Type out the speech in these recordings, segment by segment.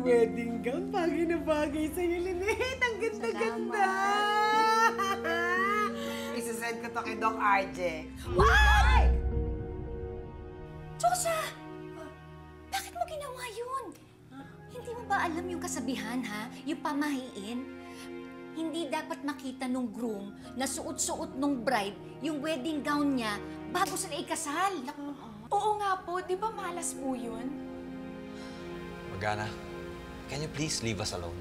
wedding gown. Bagay na bagay sa'yo, Lynette. Ang ganda-ganda. Isasend ko to kay Doc RJ. Why? Josa! Bakit mo ginawa yun? Hindi mo ba alam yung kasabihan, ha? Yung pamahiin? Hindi dapat makita nung groom na suot-suot nung bride yung wedding gown niya bago sila ikasal. Oo nga po, di ba malas po yun? Morgana, can you please leave us alone?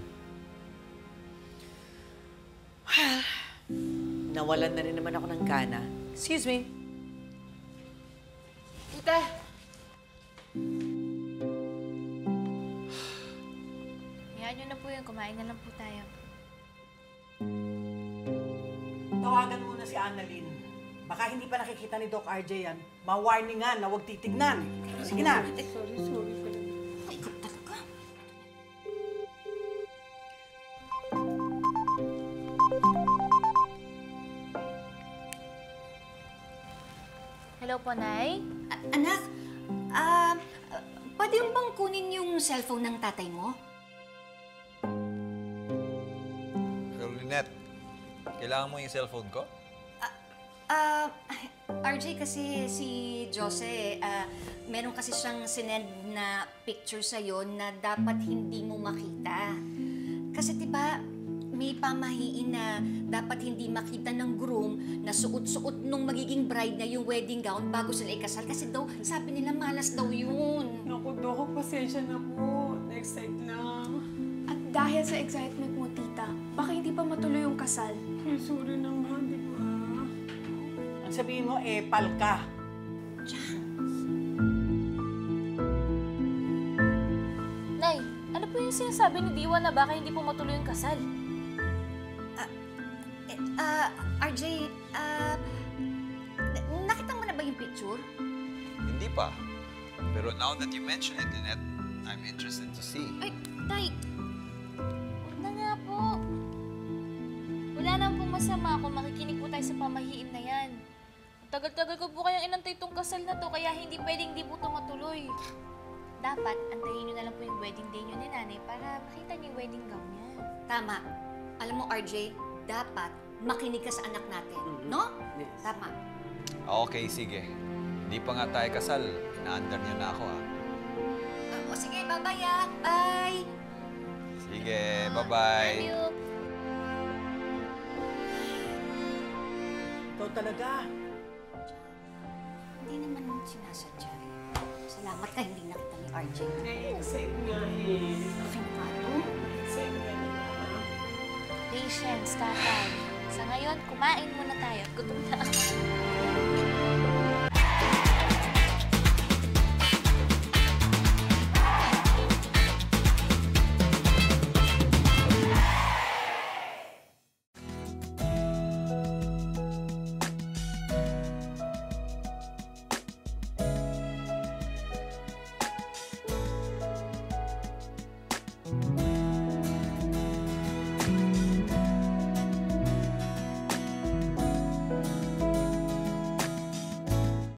Nawalan na rin naman ako ng gana. Excuse me. Tita! Hayaan nyo na po yun. Kumain na lang po tayo. Tawagan muna si Annalyn. Baka hindi pa nakikita ni Doc RJ yan. Ma-warningan na huwag titignan. Sige na. Sorry. Ay, ikaw talaga. Hello po, Nay? Anak, pwede mo bang kunin yung cellphone ng tatay mo? Hello, Lynette. Kailangan mo yung cellphone ko? RJ, kasi si Jose, meron kasi siyang sinend na picture sa'yo na dapat hindi mo makita. Kasi diba, may pamahiin na dapat hindi makita ng groom na suot-suot nung magiging bride na yung wedding gown bago sila ikasal. Kasi daw, sabi nila malas daw yun. Naku, Dok, pasensya na po. Next time lang. At dahil sa excitement mo, tita, baka hindi pa matuloy yung kasal. Ay, sorry naman, di ba? Ang sabihin mo, pal ka. Nay, ano po yung sinasabi ni Diwa na baka hindi po matuloy yung kasal? RJ, nakita mo na ba yung picture? Hindi pa. Pero now that you mention it, Lynette, I'm interested to see. Ay, Tay, Huwag na nga po. Wala nang pong masama kung makikinig po tayo sa pamahiin na yan. Tagal-tagal ko po kayang inantay itong kasal na to, kaya hindi pwedeng di po ito matuloy. Dapat, antayin nyo na lang po yung wedding day nyo ni nanay para makita niyo yung wedding gown niya. tama. Alam mo, RJ, dapat makinig ka sa anak natin, no? Yes. Tama. Okay, sige. Hindi pa nga tayo kasal. Inaandar niyo na ako, ha? O sige, bye-bye, ah. Bye! Sige, bye-bye. Love you. Ikaw talaga. Hindi naman sinasadya. Salamat ka, hindi nakita ni RJ. Excite nga eh. Okay na ba ito? Excite nga naman. Patience, tatay. Sa ngayon, kumain muna tayo. Gutom na ako.